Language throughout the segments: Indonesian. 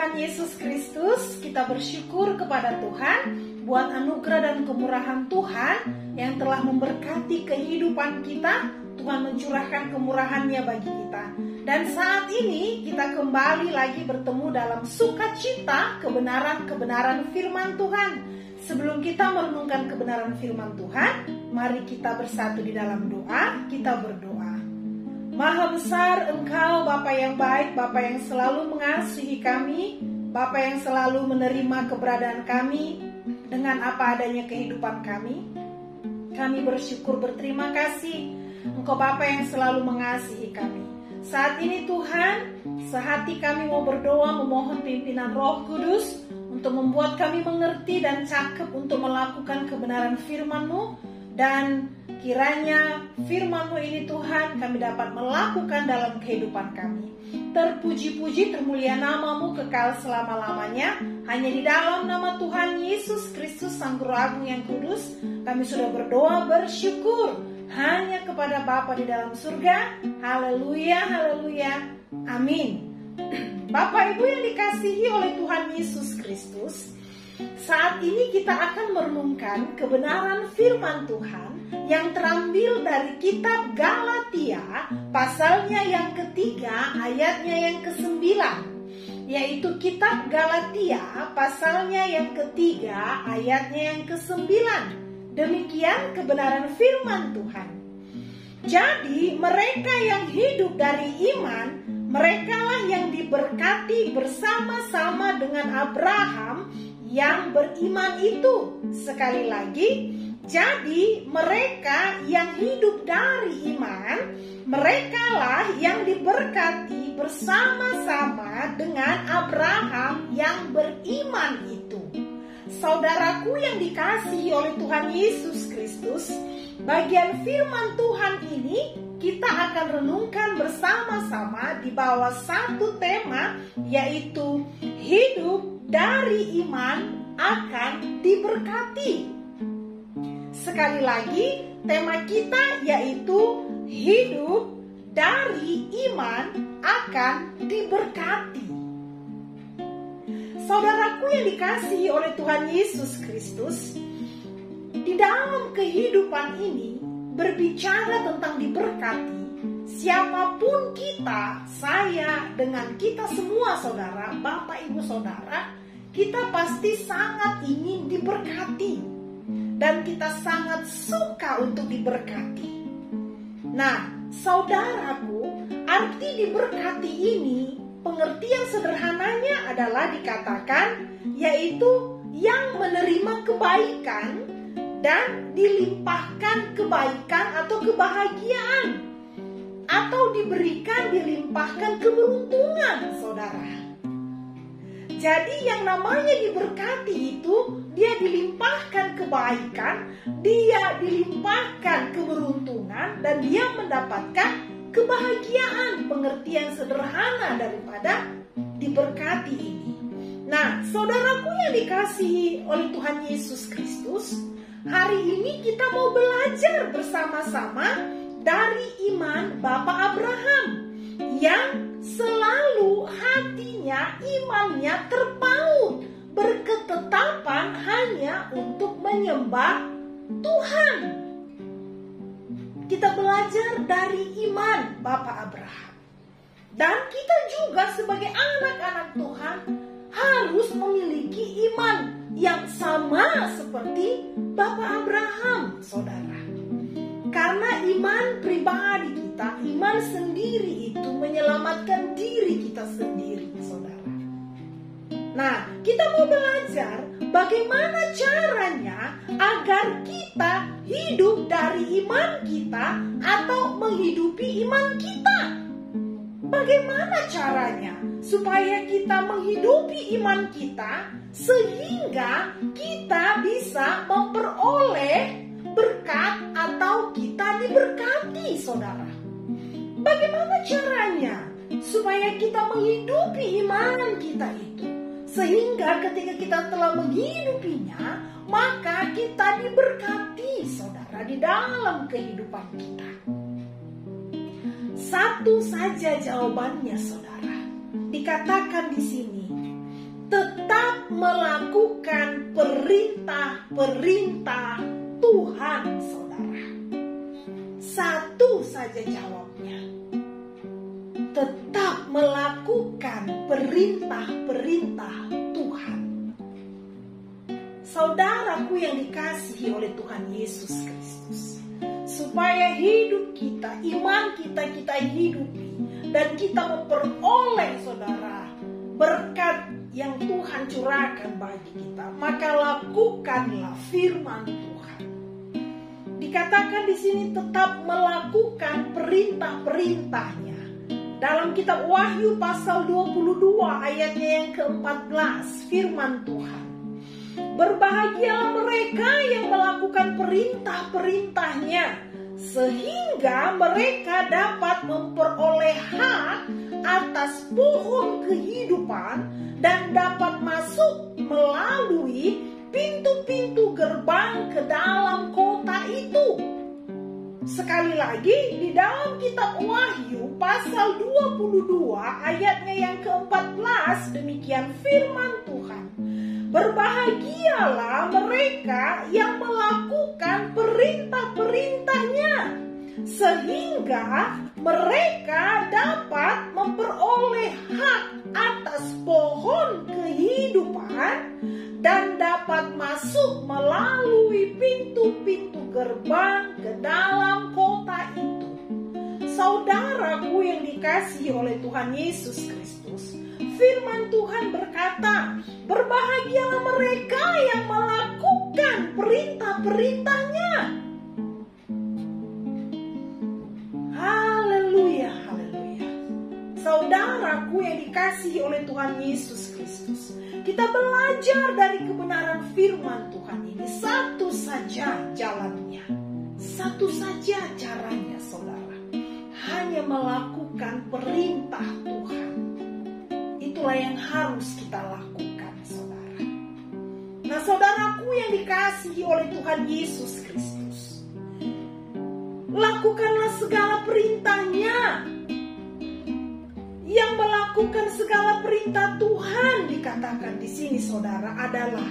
Tuhan Yesus Kristus, kita bersyukur kepada Tuhan buat anugerah dan kemurahan Tuhan yang telah memberkati kehidupan kita. Tuhan mencurahkan kemurahan-Nya bagi kita. Dan saat ini kita kembali lagi bertemu dalam sukacita kebenaran-kebenaran firman Tuhan. Sebelum kita merenungkan kebenaran firman Tuhan, mari kita bersatu di dalam doa. Kita berdoa. Maha besar Engkau, Bapa yang baik, Bapa yang selalu mengasihi kami, Bapa yang selalu menerima keberadaan kami dengan apa adanya kehidupan kami. Kami bersyukur, berterima kasih Engkau Bapa yang selalu mengasihi kami. Saat ini Tuhan, sehati kami mau berdoa memohon pimpinan Roh Kudus untuk membuat kami mengerti dan cakep untuk melakukan kebenaran firman-Mu. Dan kiranya firman-Mu ini Tuhan kami dapat melakukan dalam kehidupan kami. Terpuji-puji termulia nama-Mu kekal selama-lamanya. Hanya di dalam nama Tuhan Yesus Kristus Sang Guru Agung yang kudus, kami sudah berdoa bersyukur hanya kepada Bapa di dalam surga. Haleluya, haleluya, amin. Bapak Ibu yang dikasihi oleh Tuhan Yesus Kristus, saat ini kita akan merenungkan kebenaran firman Tuhan yang terambil dari kitab Galatia, pasalnya yang ketiga, ayatnya yang ke-9. Yaitu kitab Galatia, pasalnya yang ketiga, ayatnya yang ke-9. Demikian kebenaran firman Tuhan. Jadi mereka yang hidup dari iman, merekalah yang diberkati bersama-sama dengan Abraham yang beriman itu. Sekali lagi, jadi mereka yang hidup dari iman, merekalah yang diberkati bersama-sama dengan Abraham yang beriman itu. Saudaraku yang dikasihi oleh Tuhan Yesus Kristus, bagian firman Tuhan ini kita akan renungkan bersama-sama di bawah satu tema, yaitu hidup dari iman akan diberkati. Sekali lagi, tema kita yaitu hidup dari iman akan diberkati. Saudaraku yang dikasihi oleh Tuhan Yesus Kristus, di dalam kehidupan ini berbicara tentang diberkati. Siapapun kita, saya dengan kita semua saudara, Bapak Ibu Saudara, kita pasti sangat ingin diberkati. Dan kita sangat suka untuk diberkati. Nah, saudaraku, arti diberkati ini, pengertian sederhananya adalah dikatakan, yaitu yang menerima kebaikan dan dilimpahkan kebaikan atau kebahagiaan, atau diberikan dilimpahkan keberuntungan, saudara. Jadi yang namanya diberkati itu, dia dilimpahkan kebaikan, dia dilimpahkan keberuntungan, dan dia mendapatkan kebahagiaan. Pengertian sederhana daripada diberkati ini. Nah, saudaraku yang dikasihi oleh Tuhan Yesus Kristus, hari ini kita mau belajar bersama-sama dari iman Bapak Abraham yang selalu hatinya, imannya terpaut, berketetapan hanya untuk menyembah Tuhan. Kita belajar dari iman Bapak Abraham. Dan kita juga sebagai anak-anak Tuhan harus memiliki iman yang sama seperti Bapak Abraham, saudara. Karena iman pribadi kita, iman sendiri itu menyelamatkan diri kita sendiri, saudara. Nah, kita mau belajar bagaimana caranya agar kita hidup dari iman kita atau menghidupi iman kita. Bagaimana caranya supaya kita menghidupi iman kita sehingga kita bisa memperoleh berkat atau kita diberkati, saudara. Bagaimana caranya supaya kita menghidupi iman kita itu sehingga ketika kita telah menghidupinya maka kita diberkati, saudara, di dalam kehidupan kita. Satu saja jawabannya, saudara. Dikatakan di sini, tetap melakukan perintah-perintah Tuhan, saudara. Satu saja jawabnya. Tetap melakukan perintah-perintah Tuhan. Saudaraku yang dikasihi oleh Tuhan Yesus Kristus, supaya hidup kita, iman kita hidupi, dan kita memperoleh, saudara, berkat yang Tuhan curahkan bagi kita, maka lakukanlah firman Tuhan. Dikatakan di sini tetap melakukan perintah-perintahnya. Dalam kitab Wahyu pasal 22 ayatnya yang ke-14, firman Tuhan. Berbahagialah mereka yang melakukan perintah-perintahnya, sehingga mereka dapat memperoleh hak atas pohon kehidupan dan dapat masuk melalui pintu-pintu gerbang ke dalam kota itu. Sekali lagi, di dalam kitab Wahyu pasal 22 ayatnya yang ke-14, demikian firman Tuhan. Berbahagialah mereka yang melakukan perintah-perintahnya, sehingga mereka dapat memperoleh hak atas pohon kehidupan dan dapat masuk melalui pintu-pintu gerbang ke dalam kota itu. Saudaraku yang dikasihi oleh Tuhan Yesus Kristus, firman Tuhan berkata, berbahagialah mereka yang melakukan perintah-perintahnya. Haleluya, haleluya. Saudaraku yang dikasihi oleh Tuhan Yesus Kristus, kita belajar dari kebenaran firman Tuhan ini. Satu saja jalannya, satu saja caranya, saudara. Hanya melakukan perintah Tuhan. Itulah yang harus kita lakukan, saudara. Nah, saudaraku yang dikasihi oleh Tuhan Yesus Kristus, lakukanlah segala perintahnya. Yang melakukan segala perintah Tuhan, dikatakan di sini, saudara, adalah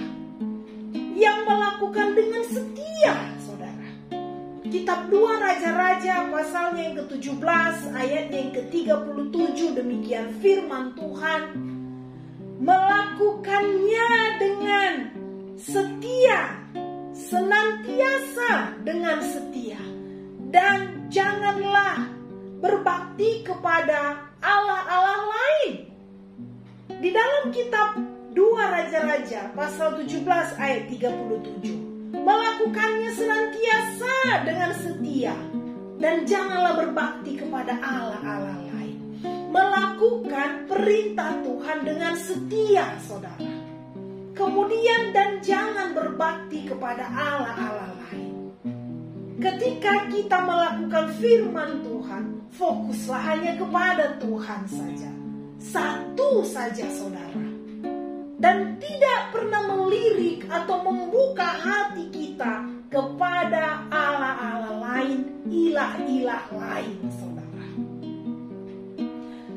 yang melakukan dengan setia, saudara. Kitab 2 Raja-Raja pasalnya yang ke-17 ayatnya yang ke-37, demikian firman Tuhan. Melakukannya dengan setia, senantiasa dengan setia, dan janganlah berbakti kepada Allah-Allah lain. Di dalam kitab 2 Raja-Raja pasal 17 ayat 37, melakukannya senantiasa dengan setia, dan janganlah berbakti kepada Allah-Allah lain. Melakukan perintah Tuhan dengan setia, saudara. Kemudian, dan jangan berbakti kepada Allah-Allah lain. Ketika kita melakukan firman Tuhan, fokuslah hanya kepada Tuhan saja. Satu saja, saudara. Dan tidak pernah melirik atau membuka hati kita kepada Allah-Allah lain, ilah-ilah lain, saudara.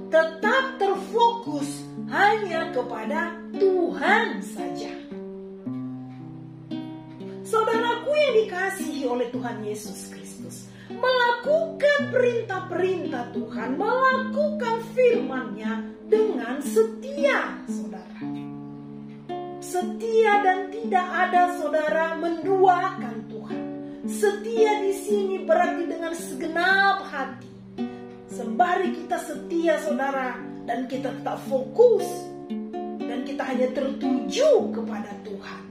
Tetap terfokus hanya kepada Tuhan saja. Saudaraku yang dikasihi oleh Tuhan Yesus Kristus, melakukan perintah-perintah Tuhan, melakukan firman-Nya dengan setia, saudara. Setia dan tidak ada, saudara, menduakan Tuhan. Setia di sini berarti dengan segenap hati. Sembari kita setia, saudara, dan kita tetap fokus, dan kita hanya tertuju kepada Tuhan.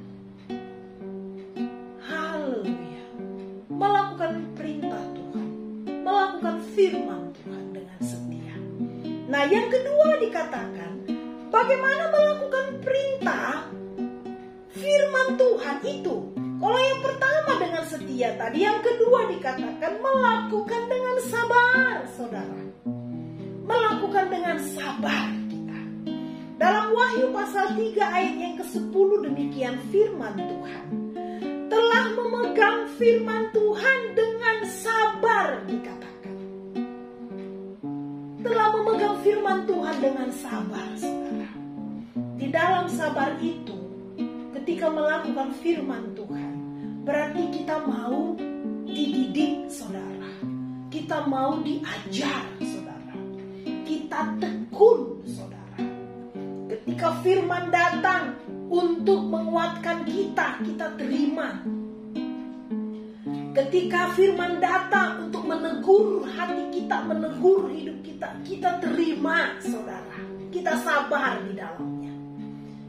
Haleluya. Melakukan perintah Tuhan, melakukan firman Tuhan dengan setia. Nah, yang kedua dikatakan, bagaimana melakukan perintah firman Tuhan itu. Kalau yang pertama dengan setia tadi, yang kedua dikatakan melakukan dengan sabar, saudara. Melakukan dengan sabar kita. Dalam Wahyu pasal 3 ayat yang ke-10, demikian firman Tuhan. Telah memegang firman Tuhan dengan sabar, dikatakan. Telah memegang firman Tuhan dengan sabar, saudara. Di dalam sabar itu, ketika melakukan firman Tuhan, berarti kita mau dididik, saudara. Kita mau diajar, saudara. Kita tekun, saudara. Ketika firman datang untuk menguatkan kita, kita terima. Ketika firman datang untuk menegur hati kita, menegur hidup kita, kita terima, saudara. Kita sabar di dalamnya.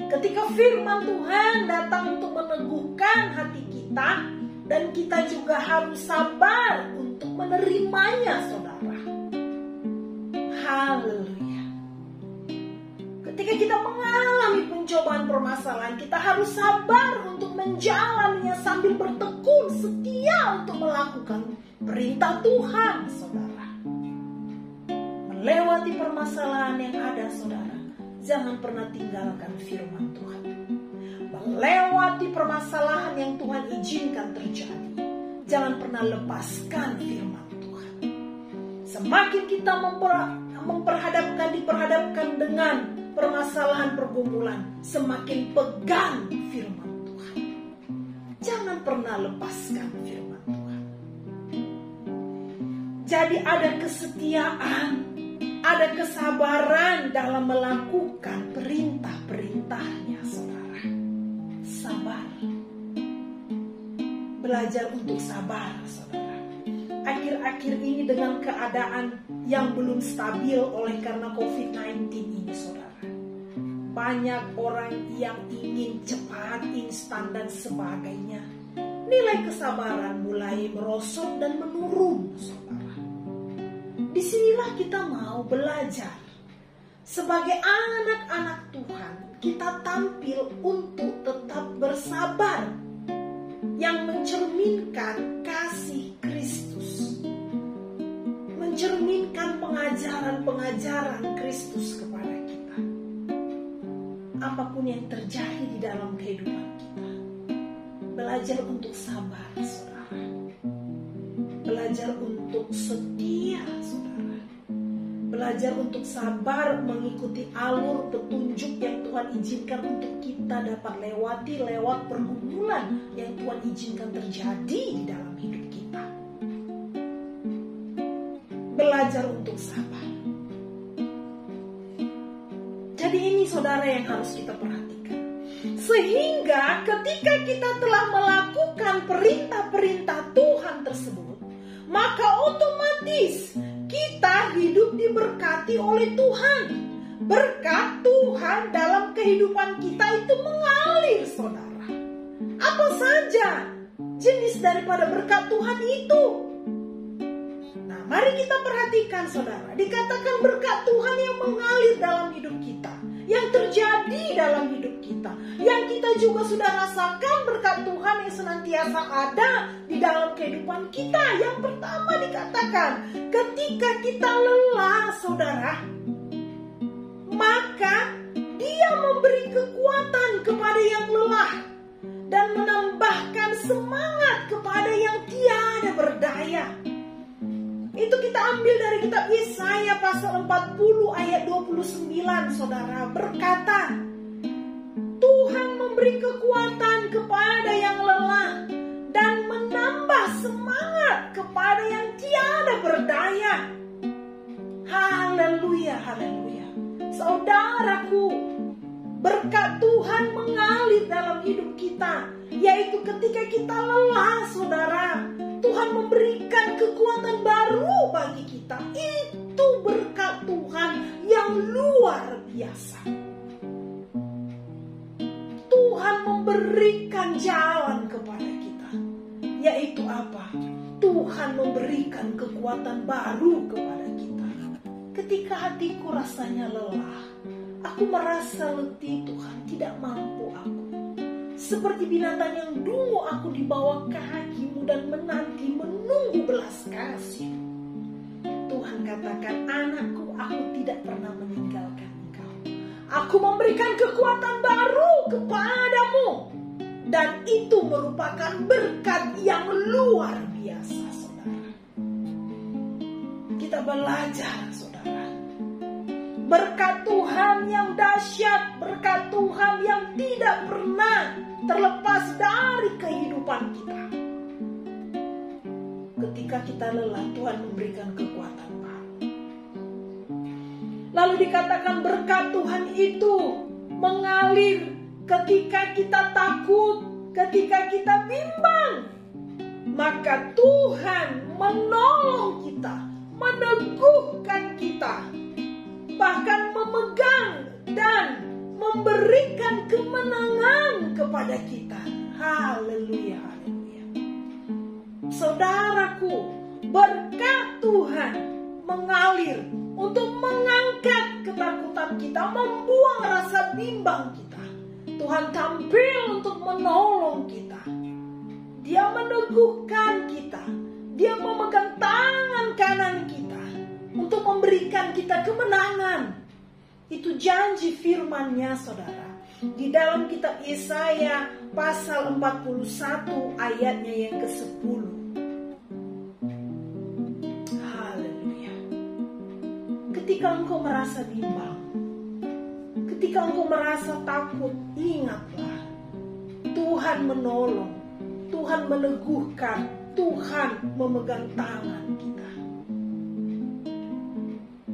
Ketika firman Tuhan datang untuk meneguhkan hati kita, dan kita juga harus sabar untuk menerimanya, saudara. Haleluya. Ketika kita mengalami pencobaan permasalahan, kita harus sabar untuk menjalannya sambil bertekun setia untuk melakukan perintah Tuhan, saudara. Melewati permasalahan yang ada, saudara, jangan pernah tinggalkan firman Tuhan. Melewati permasalahan yang Tuhan izinkan terjadi, jangan pernah lepaskan firman Tuhan. Semakin kita diperhadapkan dengan permasalahan pergumulan, semakin pegang firman Tuhan. Jangan pernah lepaskan firman Tuhan. Jadi ada kesetiaan, ada kesabaran dalam melakukan perintah-perintahnya, saudara. Sabar. Belajar untuk sabar, saudara. Akhir-akhir ini dengan keadaan yang belum stabil oleh karena COVID-19 ini, saudara. Banyak orang yang ingin cepat, instan dan sebagainya. Nilai kesabaran mulai merosot dan menurun, saudara. Disinilah kita mau belajar. Sebagai anak-anak Tuhan, kita tampil untuk tetap bersabar, yang mencerminkan kasih Kristus, mencerminkan pengajaran-pengajaran Kristus kepada kita. Apapun yang terjadi di dalam kehidupan kita, belajar untuk sabar, saudara. Belajar untuk setia, saudara. Belajar untuk sabar mengikuti alur petunjuk yang Tuhan izinkan untuk kita dapat lewati lewat pergumulan yang Tuhan izinkan terjadi di dalam hidup kita. Belajar untuk sabar. Jadi ini, saudara, yang harus kita perhatikan. Sehingga ketika kita telah melakukan perintah-perintah Tuhan tersebut, maka otomatis kita hidup diberkati oleh Tuhan. Berkat Tuhan dalam kehidupan kita itu mengalir, saudara. Apa saja jenis daripada berkat Tuhan itu? Nah, mari kita perhatikan, saudara. Dikatakan berkat Tuhan yang mengalir dalam hidup kita, yang terjadi dalam hidup kita, yang kita juga sudah rasakan berkat Tuhan yang senantiasa ada di dalam kehidupan kita. Yang pertama dikatakan, ketika kita lelah, saudara, maka Dia memberi kekuatan kepada yang lelah dan menambahkan semangat kepada yang tiada berdaya. Itu kita ambil dari kitab Yesaya pasal 40 ayat 29, saudara, berkata, Tuhan memberi kekuatan kepada yang lelah dan menambah semangat kepada yang tiada berdaya. Haleluya, haleluya. Saudaraku, berkat Tuhan mengalir dalam hidup kita, yaitu ketika kita lelah, saudara, Tuhan memberikan kekuatan baru bagi kita. Itu berkat Tuhan yang luar biasa. Tuhan memberikan jalan kepada kita, yaitu apa? Tuhan memberikan kekuatan baru kepada kita. Ketika hatiku rasanya lelah, aku merasa letih, Tuhan tidak mampu aku. Seperti binatang yang dulu aku di bawah kakimu dan menanti menunggu belas kasih. Tuhan katakan, anakku, aku tidak pernah meninggalkan engkau. Aku memberikan kekuatan baru kepadamu. Dan itu merupakan berkat yang luar biasa, saudara. Kita belajar, saudara. Berkat Tuhan yang dahsyat, berkat Tuhan yang tidak pernah terlepas dari kehidupan kita. Ketika kita lelah, Tuhan memberikan kekuatan baru. Lalu dikatakan berkat Tuhan itu mengalir ketika kita takut, ketika kita bimbang. Maka Tuhan menolong kita, meneguhkan kita, bahkan memegang dan memberikan kemenangan kepada kita. Haleluya, haleluya. Saudaraku, berkat Tuhan mengalir untuk mengangkat ketakutan kita, membuang rasa bimbang kita. Tuhan tampil untuk menolong kita. Dia meneguhkan kita. Dia memegang tangan kanan kita untuk memberikan kita kemenangan. Itu janji firman-Nya, saudara. Di dalam kitab Yesaya pasal 41 ayatnya yang ke-10. Haleluya. Ketika engkau merasa bimbang, ketika engkau merasa takut, ingatlah Tuhan menolong, Tuhan meneguhkan, Tuhan memegang tangan kita.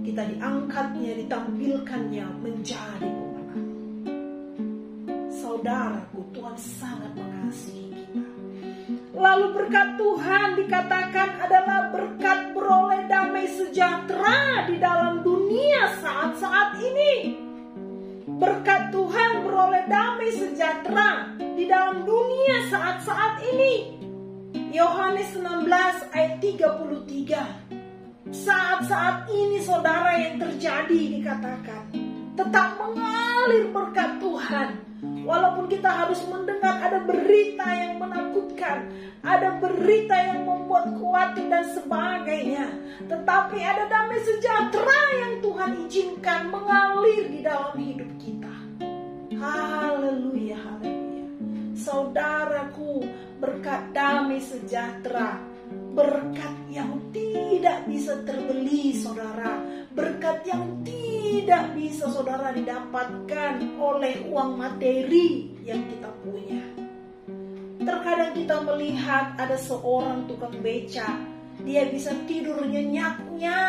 Kita diangkatnya, ditampilkannya menjadi pemenang. Saudaraku, Tuhan sangat mengasihi kita. Lalu berkat Tuhan dikatakan adalah berkat beroleh damai sejahtera di dalam dunia saat-saat ini. Berkat Tuhan beroleh damai sejahtera di dalam dunia saat-saat ini. Yohanes 16 ayat 33. Saat-saat ini saudara yang terjadi dikatakan tetap mengalir berkat Tuhan. Walaupun kita harus mendengar ada berita yang menakutkan, ada berita yang membuat khawatir dan sebagainya, tetapi ada damai sejahtera yang Tuhan izinkan mengalir di dalam hidup kita. Haleluya, haleluya. Saudaraku, berkat damai sejahtera, berkat yang tidak bisa terbeli, saudara. Berkat yang tidak bisa saudara didapatkan oleh uang materi yang kita punya. Terkadang kita melihat ada seorang tukang beca, dia bisa tidur nyenyaknya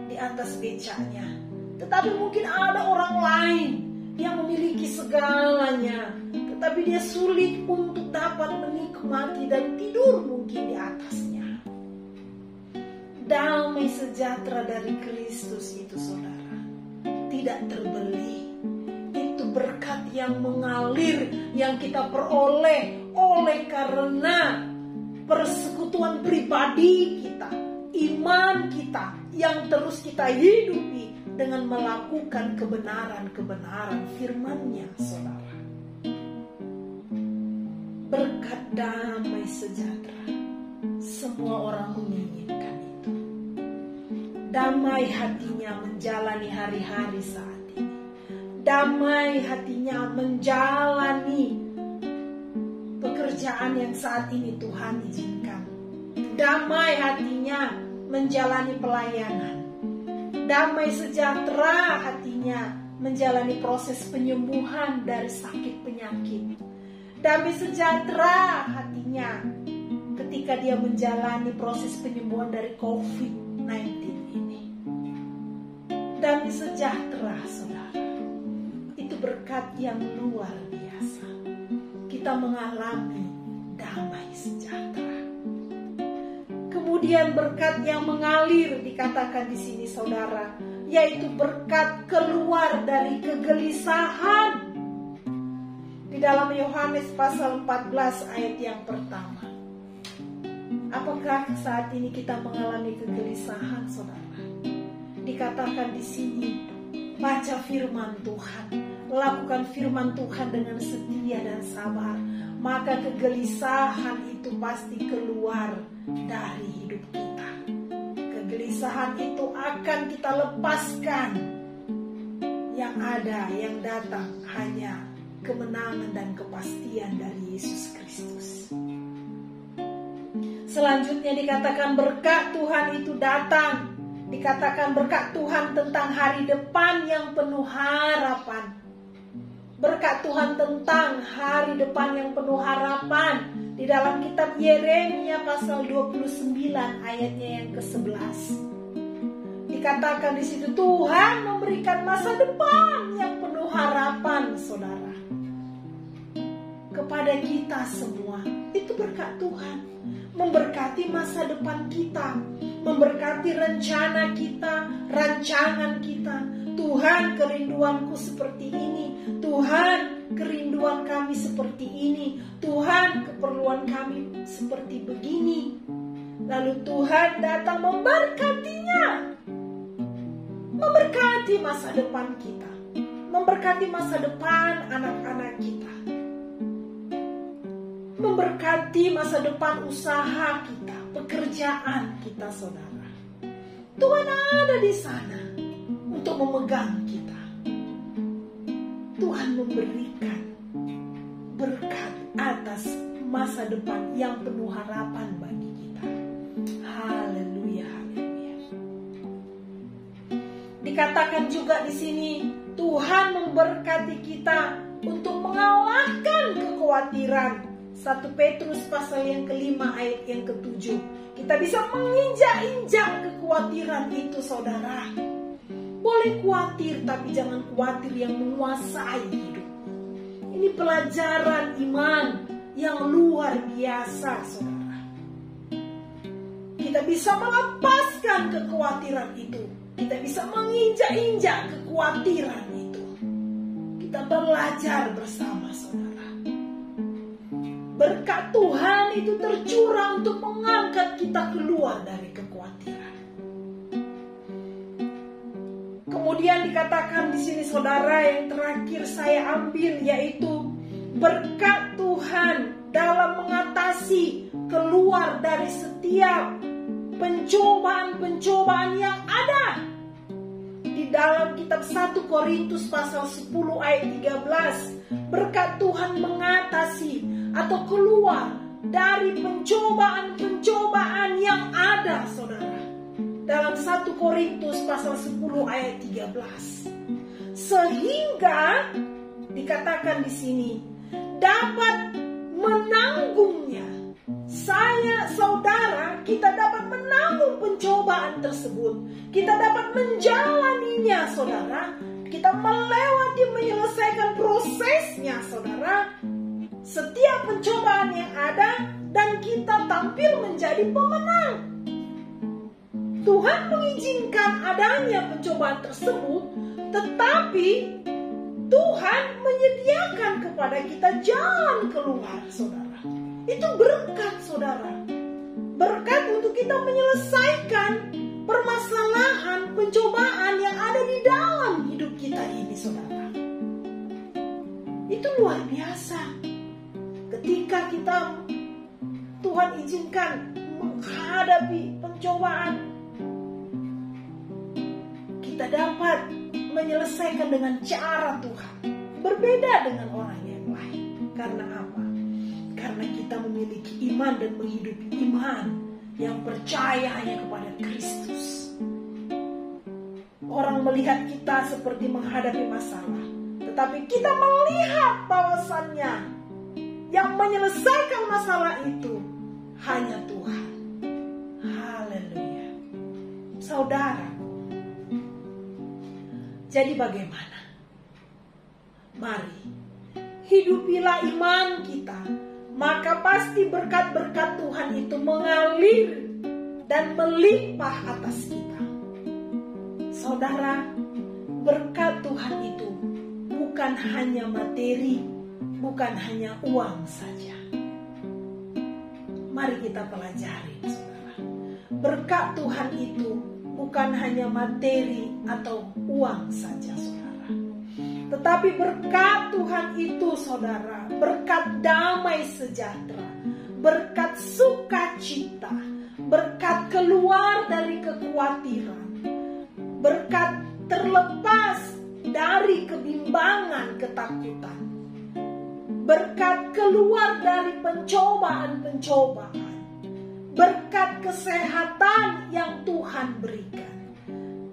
di atas becanya. Tetapi mungkin ada orang lain yang memiliki segalanya, tetapi dia sulit untuk dapat menikmati dan tidur mungkin di atasnya. Damai sejahtera dari Kristus itu, saudara, tidak terbeli. Itu berkat yang mengalir, yang kita peroleh oleh karena persekutuan pribadi kita, iman kita yang terus kita hidupi dengan melakukan kebenaran-kebenaran firman-Nya, saudara. Berkat damai sejahtera, semua orang menginginkan itu. Damai hatinya menjalani hari-hari saat ini. Damai hatinya menjalani pekerjaan yang saat ini Tuhan izinkan. Damai hatinya menjalani pelayanan. Damai sejahtera hatinya menjalani proses penyembuhan dari sakit penyakit. Damai sejahtera hatinya ketika dia menjalani proses penyembuhan dari COVID-19 ini. Damai sejahtera, saudara, itu berkat yang luar biasa. Kita mengalami damai sejahtera. Kemudian berkat yang mengalir dikatakan di sini, saudara, yaitu berkat keluar dari kegelisahan. Di dalam Yohanes pasal 14 ayat yang pertama. Apakah saat ini kita mengalami kegelisahan, saudara? Dikatakan di sini, baca firman Tuhan, lakukan firman Tuhan dengan setia dan sabar, maka kegelisahan itu pasti keluar dari hidup kita. Kegelisahan itu akan kita lepaskan. Yang ada, yang datang hanya kemenangan dan kepastian dari Yesus Kristus. Selanjutnya dikatakan berkat Tuhan itu datang Dikatakan berkat Tuhan tentang hari depan yang penuh harapan. Berkat Tuhan tentang hari depan yang penuh harapan di dalam kitab Yeremia pasal 29 ayatnya yang ke-11. Dikatakan di situ Tuhan memberikan masa depan yang penuh harapan, saudara, kepada kita semua. Itu berkat Tuhan, memberkati masa depan kita, memberkati rencana kita, rancangan kita. Tuhan, kerinduanku seperti ini. Tuhan, kerinduan kami seperti ini. Tuhan, keperluan kami seperti begini. Lalu Tuhan datang memberkatinya, memberkati masa depan kita, memberkati masa depan anak-anak kita, memberkati masa depan usaha kita, pekerjaan kita, saudara. Tuhan ada di sana untuk memegang kita. Tuhan memberikan berkat atas masa depan yang penuh harapan bagi kita. Haleluya, haleluya. Dikatakan juga di sini Tuhan memberkati kita untuk mengalahkan kekhawatiran. 1 Petrus pasal yang ke-5 ayat yang ke-7. Kita bisa menginjak-injak kekhawatiran itu, saudara. Boleh khawatir, tapi jangan khawatir yang menguasai hidup. Ini pelajaran iman yang luar biasa, saudara. Kita bisa melepaskan kekhawatiran itu. Kita bisa menginjak-injak kekhawatiran itu. Kita belajar bersama, saudara. Berkat Tuhan itu tercurah untuk mengangkat kita keluar dari kekhawatiran. Kemudian dikatakan di sini, saudara, yang terakhir saya ambil yaitu berkat Tuhan dalam mengatasi keluar dari setiap pencobaan-pencobaan yang ada. Di dalam kitab 1 Korintus pasal 10 ayat 13, berkat Tuhan mengatasi atau keluar dari pencobaan-pencobaan yang ada, saudara. Dalam 1 Korintus pasal 10 ayat 13. Sehingga dikatakan di sini dapat menanggungnya. Saya, saudara, kita dapat menanggung pencobaan tersebut. Kita dapat menjalaninya, saudara. Kita melewati, menyelesaikan prosesnya, saudara. Setiap pencobaan yang ada, dan kita tampil menjadi pemenang. Tuhan mengizinkan adanya pencobaan tersebut, tetapi Tuhan menyediakan kepada kita jalan keluar, saudara. Itu berkat, saudara. Berkat untuk kita menyelesaikan permasalahan, pencobaan yang ada di dalam hidup kita ini, saudara. Itu luar biasa. Ketika kita, Tuhan izinkan menghadapi pencobaan, kita dapat menyelesaikan dengan cara Tuhan, berbeda dengan orang yang lain. Karena apa? Karena kita memiliki iman dan menghidupi iman yang percaya hanya kepada Kristus. Orang melihat kita seperti menghadapi masalah, tetapi kita melihat bahwasannya yang menyelesaikan masalah itu hanya Tuhan. Haleluya. Saudara, jadi bagaimana? Mari hidupilah iman kita, maka pasti berkat-berkat Tuhan itu mengalir dan melimpah atas kita. Saudara, berkat Tuhan itu bukan hanya materi, bukan hanya uang saja. Mari kita pelajari, saudara. Berkat Tuhan itu bukan hanya materi atau uang saja, saudara. Tetapi berkat Tuhan itu, saudara, berkat damai sejahtera, berkat sukacita, berkat keluar dari kekhawatiran, berkat terlepas dari kebimbangan, ketakutan, berkat keluar dari pencobaan-pencobaan, berkat kesehatan yang Tuhan berikan,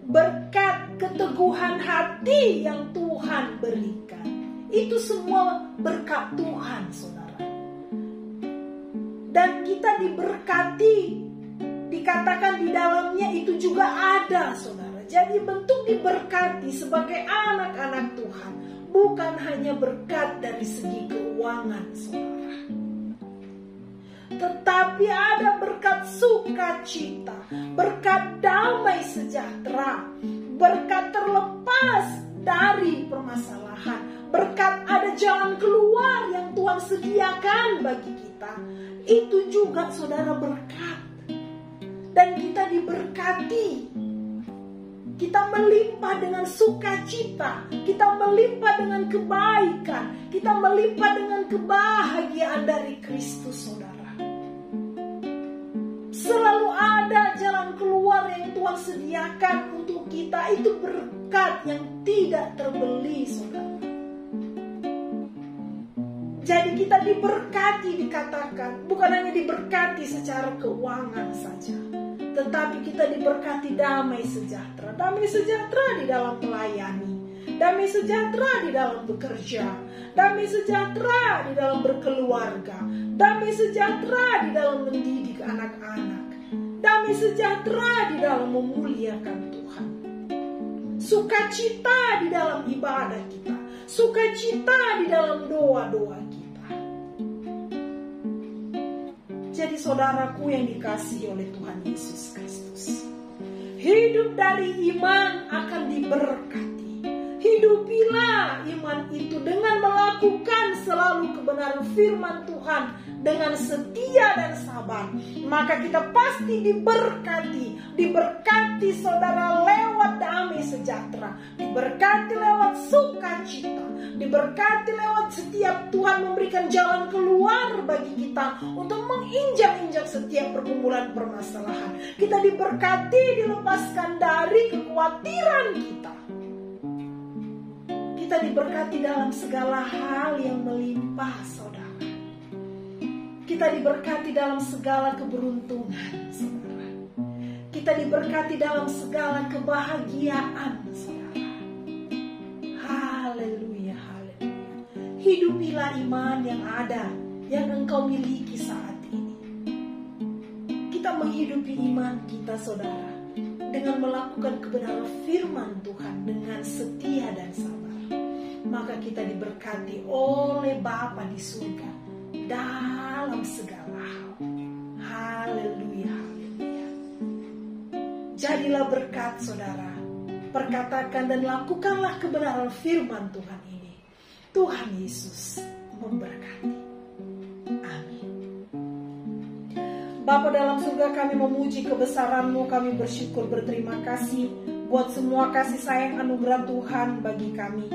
berkat keteguhan hati yang Tuhan berikan. Itu semua berkat Tuhan, saudara. Dan kita diberkati, dikatakan di dalamnya itu juga ada, saudara. Jadi bentuk diberkati sebagai anak-anak Tuhan bukan hanya berkat dari segi keuangan, saudara, tetapi ada berkat sukacita, berkat damai sejahtera, berkat terlepas dari permasalahan, berkat ada jalan keluar yang Tuhan sediakan bagi kita. Itu juga, saudara, berkat. Dan kita diberkati. Kita melimpah dengan sukacita, kita melimpah dengan kebaikan, kita melimpah dengan kebahagiaan dari Kristus, saudara. Selalu ada jalan keluar yang Tuhan sediakan untuk kita. Itu berkat yang tidak terbeli, saudara. Jadi kita diberkati, dikatakan, bukan hanya diberkati secara keuangan saja, tetapi kita diberkati damai sejahtera. Damai sejahtera di dalam melayani, damai sejahtera di dalam bekerja, damai sejahtera di dalam berkeluarga, damai sejahtera di dalam mendidik anak-anak, damai sejahtera di dalam memuliakan Tuhan. Sukacita di dalam ibadah kita, sukacita di dalam doa-doa kita. Jadi saudaraku yang dikasihi oleh Tuhan Yesus Kristus, hidup dari iman akan diberkati. Hidupilah iman itu dengan melakukan selalu kebenaran firman Tuhan dengan setia dan sabar. Maka kita pasti diberkati. Diberkati, saudara, lewat damai sejahtera, diberkati lewat sukacita, diberkati lewat setiap Tuhan memberikan jalan keluar bagi kita untuk menginjak-injak setiap pergumulan permasalahan. Kita diberkati, dilepaskan dari kekhawatiran kita. Kita diberkati dalam segala hal yang melimpah, saudara. Kita diberkati dalam segala keberuntungan, saudara. Kita diberkati dalam segala kebahagiaan, saudara. Haleluya, haleluya. Hidupilah iman yang ada, yang engkau miliki saat ini. Kita menghidupi iman kita, saudara, dengan melakukan kebenaran firman Tuhan dengan setia dan sabar. Maka kita diberkati oleh Bapa di surga dalam segala hal. Haleluya, haleluya. Jadilah berkat, saudara. Perkatakan dan lakukanlah kebenaran firman Tuhan ini. Tuhan Yesus memberkati. Amin. Bapa dalam surga, kami memuji kebesaran-Mu, kami bersyukur berterima kasih buat semua kasih sayang anugerah Tuhan bagi kami.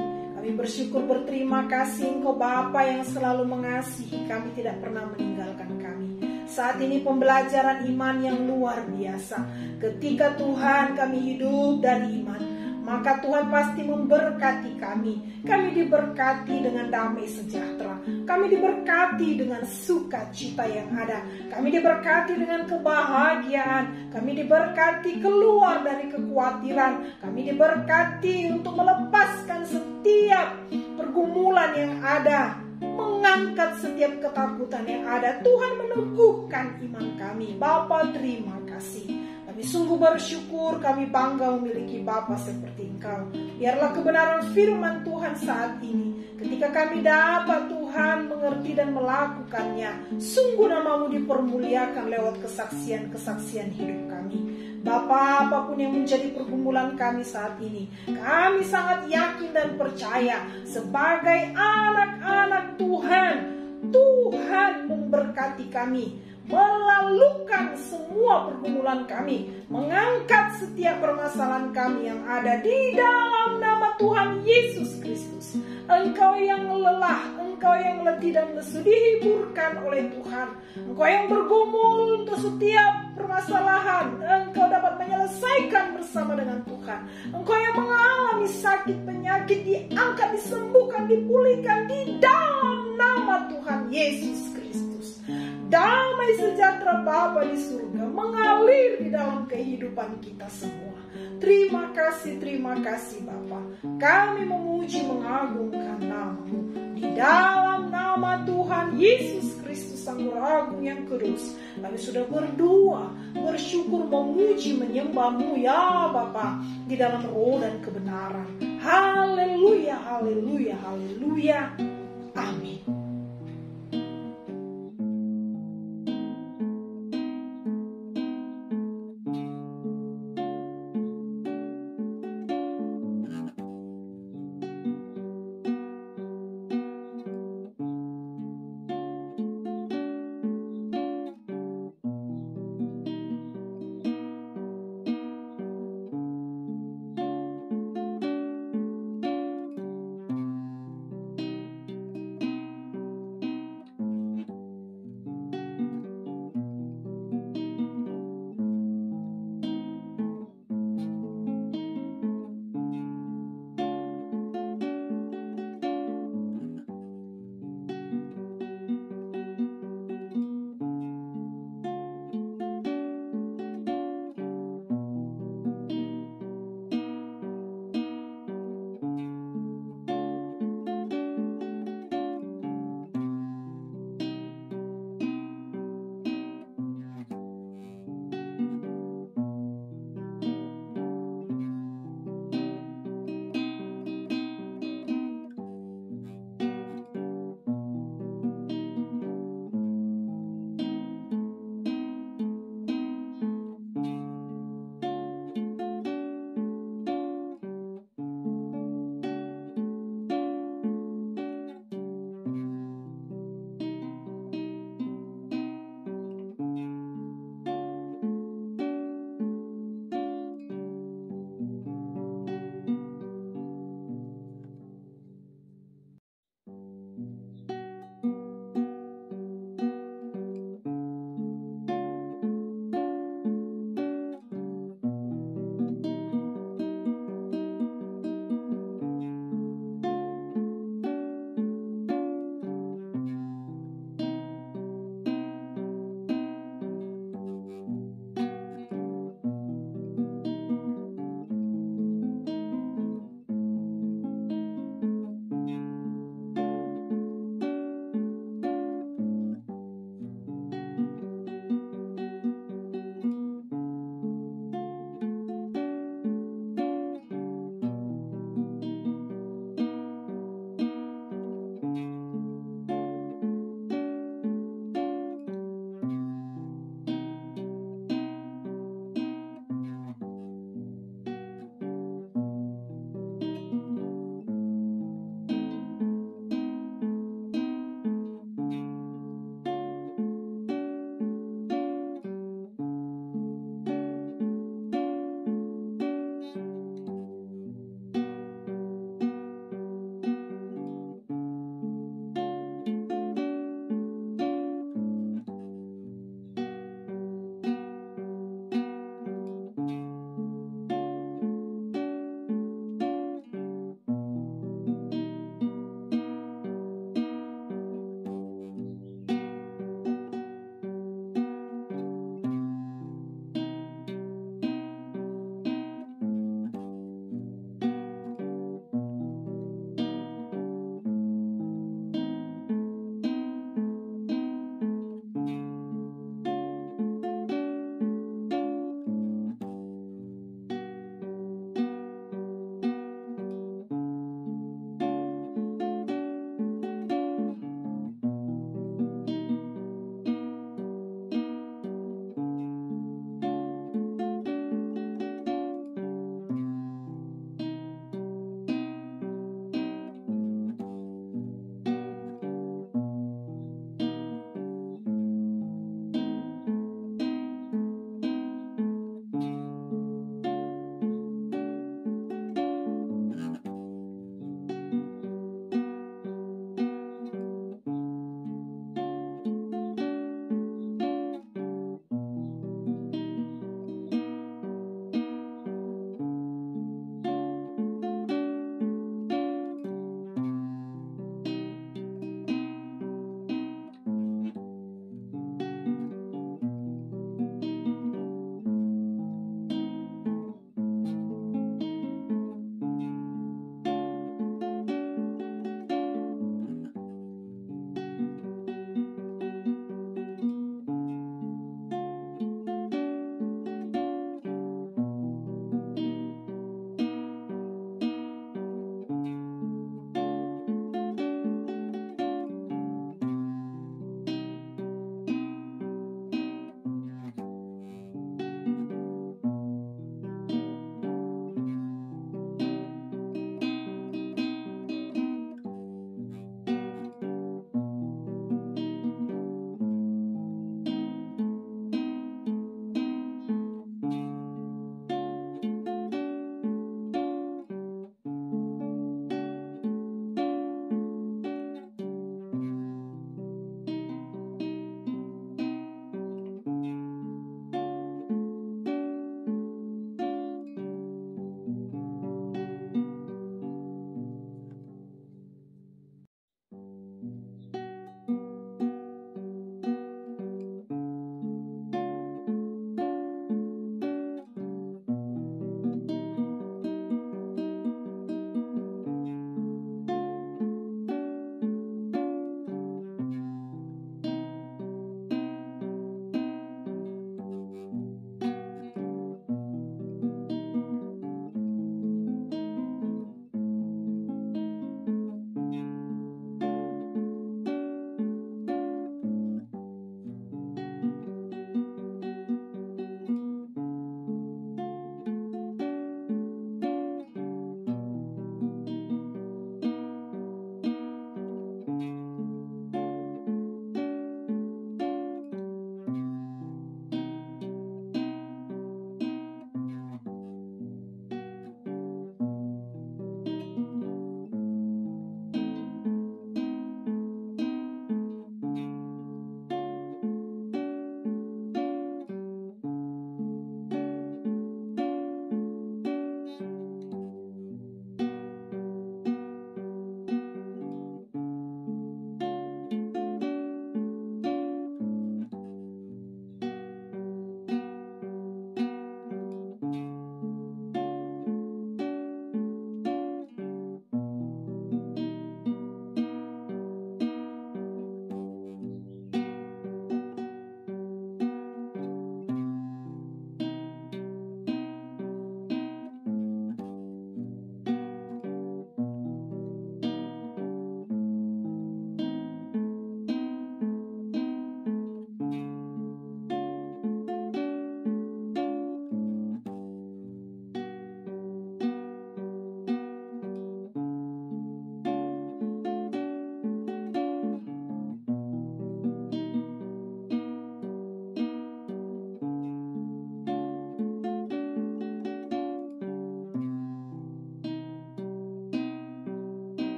Kami bersyukur berterima kasih Engkau Bapa yang selalu mengasihi kami, tidak pernah meninggalkan kami. Saat ini pembelajaran iman yang luar biasa. Ketika Tuhan kami hidup dari iman, maka Tuhan pasti memberkati kami. Kami diberkati dengan damai sejahtera. Kami diberkati dengan sukacita yang ada. Kami diberkati dengan kebahagiaan. Kami diberkati keluar dari kekhawatiran. Kami diberkati untuk melepaskan setiap pergumulan yang ada, mengangkat setiap ketakutan yang ada. Tuhan meneguhkan iman kami. Bapa, terima kasih. Kami sungguh bersyukur, kami bangga memiliki Bapa seperti Engkau. Biarlah kebenaran firman Tuhan saat ini, ketika kami dapat Tuhan mengerti dan melakukannya, sungguh nama-Mu dipermuliakan lewat kesaksian-kesaksian hidup kami. Bapa, apapun yang menjadi pergumulan kami saat ini, kami sangat yakin dan percaya sebagai anak-anak Tuhan, Tuhan memberkati kami, melalukan semua pergumulan kami, mengangkat setiap permasalahan kami yang ada di dalam nama Tuhan Yesus Kristus. Engkau yang lelah, engkau yang letih dan lesu, dihiburkan oleh Tuhan. Engkau yang bergumul untuk setiap permasalahan, engkau dapat menyelesaikan bersama dengan Tuhan. Engkau yang mengalami sakit penyakit, diangkat, disembuhkan, dipulihkan di dalam nama Tuhan Yesus Kristus. Damai sejahtera Bapa di surga mengalir di dalam kehidupan kita semua. Terima kasih Bapa. Kami memuji mengagungkan nama-Mu. Di dalam nama Tuhan Yesus Kristus Sang Agung yang kudus, kami sudah berdoa, bersyukur, memuji, menyembah-Mu ya Bapa, di dalam roh dan kebenaran. Haleluya, haleluya, haleluya. Amin.